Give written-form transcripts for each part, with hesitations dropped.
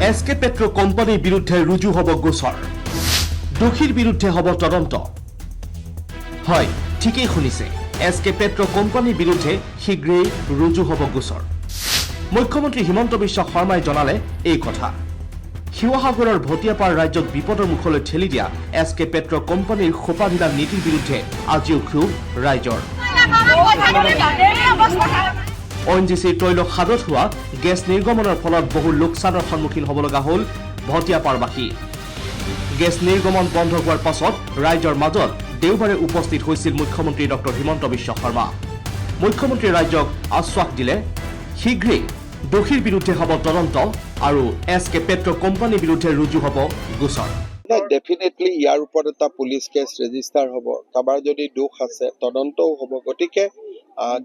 SK Petro কোম্পানীৰ বিৰুদ্ধে ৰুজু হ'ব গোচৰ দোষীৰ বিৰুদ্ধে হ'ব তদন্ত হয় ঠিকই শুনিছে SK Petro কোম্পানীৰ বিৰুদ্ধে শীঘ্ৰেই ৰুজু হ'ব গোচৰ মুখ্যমন্ত্ৰী হিমন্ত বিশ্ব শৰ্মাই জনালে এই কথা শিৱসাগৰৰ ভটিয়াপাৰ ৰাজ্যক বিপদৰ মুখলৈ ঠেলি দিয়া SK Petro কোম্পানীৰ খোপাঢিলা নীতিৰ বিৰুদ্ধে আজিও ক্ষোভ ৰাইজৰ ONGC তৈল খাদত হোৱা গেছ নিৰ্গমনৰ ফলত বহু লোকচানৰ সন্মুখীন হ'ব লগা হ'ল ভটিয়াপাৰবাসী গেছ নিৰ্গমন বন্ধ হোৱাৰ পাছত ৰাইজৰ মাজত দেওবাৰে উপস্থিত হৈছিল মুখ্যমন্ত্ৰী ডক্টৰ হিমন্ত বিশ্ব শৰ্মা মুখ্যমন্ত্ৰী ৰাজ্যক আশ্বাস দিলে শীঘ্ৰেই দোষীৰ বিৰুদ্ধে হ'ব তদন্ত আৰু SK Petro কোম্পানীৰ বিৰুদ্ধে ৰুজু হ'ব গোচৰ ডেফিনেটলি ইয়াৰ ওপৰত এটা পুলিচ কেছ ৰেজিষ্টাৰ হ'ব কাবাৰ যদি দোষ আছে তদন্তও হ'ব গতিকে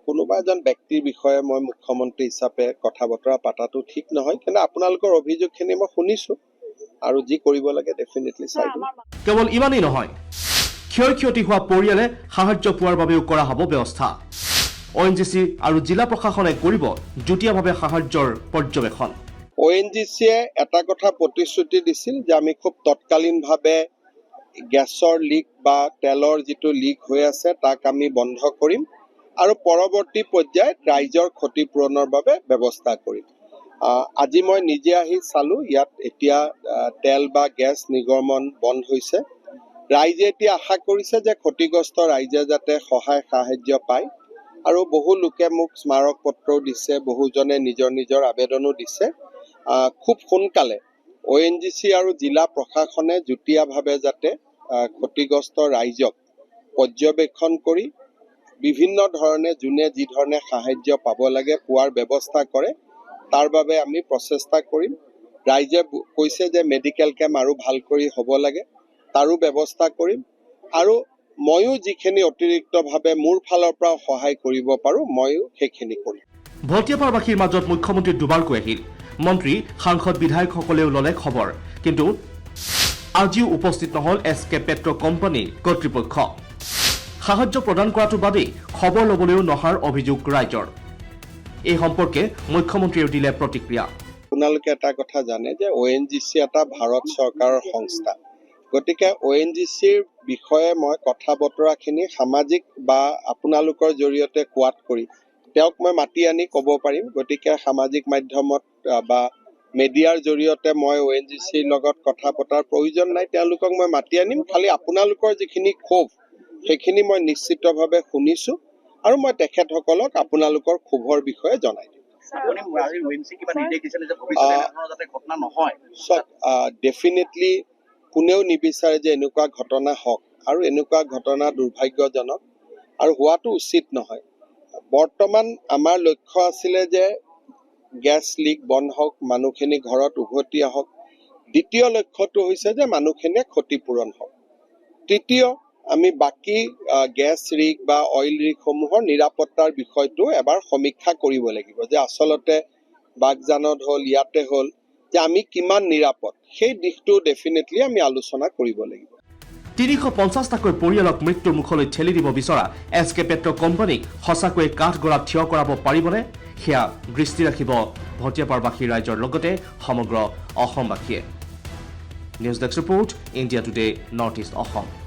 কোনোবা এজন ব্যক্তিৰ বিষয়ে মই মুখ্যমন্ত্ৰী হিচাপে কথা বতৰা পাতাটো ঠিক নহয় কিন্তু আপোনালোকৰ অভিযোগখিনি মই শুনিছো আৰু যি কৰিব লাগে ডেফিনেটলি চাই দিম কেৱল ইমানেই নহয় ক্ষয়ক্ষতি হোৱা পৰিয়ালে সাহায্য পোৱাৰ বাবেও কৰা হ'ব ব্যৱস্থা ONGC আৰু জিলা প্ৰশাসনে কৰিব যুটীয়াভাৱে সাহায্যৰ পৰ্যবেক্ষণ ONGCয়ে এটা কথা প্ৰতিশ্ৰুতি দিছিল যে আমি খুব তৎকালীনভাৱে গেছৰ লিক বা তেলৰ যিটো লিক হৈ আছে তাক আমি বন্ধ কৰিম আৰু পৰৱৰ্তী পৰ্যায়ত ৰাইজৰ ক্ষতিপূৰণৰ বাবে ব্যৱস্থা কৰিম আজি মই নিজে আহি চালো ইয়াত এতিয়া তেল বা গেছ নিৰ্গমন বন্ধ হৈছে ৰাইজে এতিয়া আশা কৰিছে যে ক্ষতিগ্ৰস্ত ৰাইজে যাতে সহায় সাহায্য পায় আৰু বহু লোকে মোক স্মাৰক পত্ৰও দিছে বহুজনে নিজৰ আবেদনো দিছে খুব সোনকালে ONGC আৰু জিলা প্ৰশাসনে যুটীয়াভাৱে যাতে ক্ষতিগ্ৰস্ত ৰাইজক পৰ্যবেক্ষণ কৰি বিভিন্ন ধৰণে যোনে যি ধৰণে সাহায্য পাব লাগে পোৱাৰ ব্যৱস্থা কৰে তাৰ বাবে আমি প্ৰচেষ্টা কৰিম ৰাইজে কৈছে যে মেডিকেল কেম্প আৰু ভাল কৰি হ'ব লাগে তাৰো ব্যৱস্থা কৰিম আৰু ময়ো যিখিনি অতিৰিক্তভাৱে মোৰ ফালৰ পৰা সহায় কৰিব পাৰো ময়ো সেইখিনি কৰিম ভটিয়াপাৰবাসীৰ মাজত মুখ্যমন্ত্ৰী দুবাৰকৈ আহিল মন্ত্ৰী সাংসদ বিধায়কসকলেও ললে খবৰ কিন্তু আজিও উপস্থিত নহল SK Petro কোম্পানীৰ কৰ্তৃপক্ষ সাহায্য প্ৰদান কৰাটো বাদেই খবৰ ল'বলৈও নহাৰ অভিযোগ ৰাইজৰ এই সম্পৰ্কে মুখ্যমন্ত্ৰীয়ে দিলে প্ৰতিক্ৰিয়া আপোনালোকে এটা কথা জানে যে ONGC এটা ভাৰত চৰকাৰৰ সংস্থা গতিকে ONGCৰ বিষয়ে মই কথা বতৰাখিনি সামাজিক বা আপোনালোকৰ জৰিয়তে কোৱাত কৰি তেওঁক মই মাতি আনি ক'ব পাৰিম গতিকে সামাজিক মাধ্যমত বা মিডিয়াৰ জৰিয়তে মই ONGCৰ লগত কথা পতাৰ প্ৰয়োজন নাই তেওঁলোকক মই মাতি আনিম খালি আপোনালোকৰ যিখিনি ক্ষোভ সেইখিনি মই নিশ্চিতভাৱে শুনিছো আৰু মই তেখেতসকলক আপোনালোকৰ ক্ষোভৰ বিষয়ে জনাই দিম ডেফিনেটলি কোনেও নিবিচাৰে যে এনেকুৱা ঘটনা হওক আৰু এনেকুৱা ঘটনা দুৰ্ভাগ্যজনক আৰু হোৱাটো উচিত নহয় বৰ্তমান আমাৰ লক্ষ্য আছিলে যে গেছ লিক বন্ধ হওক মানুহখিনি ঘৰত উভতি আহক দ্বিতীয় লক্ষ্যটো হৈছে যে মানুহখিনিয়ে ক্ষতিপূৰণ হওক তৃতীয় আমি বাকি গেছ ৰিক বা অইল ৰিকসমূহৰ নিৰাপত্তাৰ বিষয়টো এবাৰ সমীক্ষা কৰিব লাগিব যে আচলতে বাগজানত হ'ল ইয়াতে হ'ল যে আমি কিমান নিৰাপদ সেই দিশটো ডেফিনেটলি আমি আলোচনা কৰিব লাগিব 350টাকৈ পৰিয়ালক মৃত্যুৰ মুখলৈ ঠেলি দিব বিচৰা SK Petro কোম্পানীক সঁচাকৈয়ে কাঠগড়াত থিয় কৰাব পাৰিবনে সেয়া দৃষ্টি ৰাখিব ভটিয়াপাৰবাসী ৰাইজৰ লগতে সমগ্ৰ অসমবাসীয়ে news desk report India today north east Assam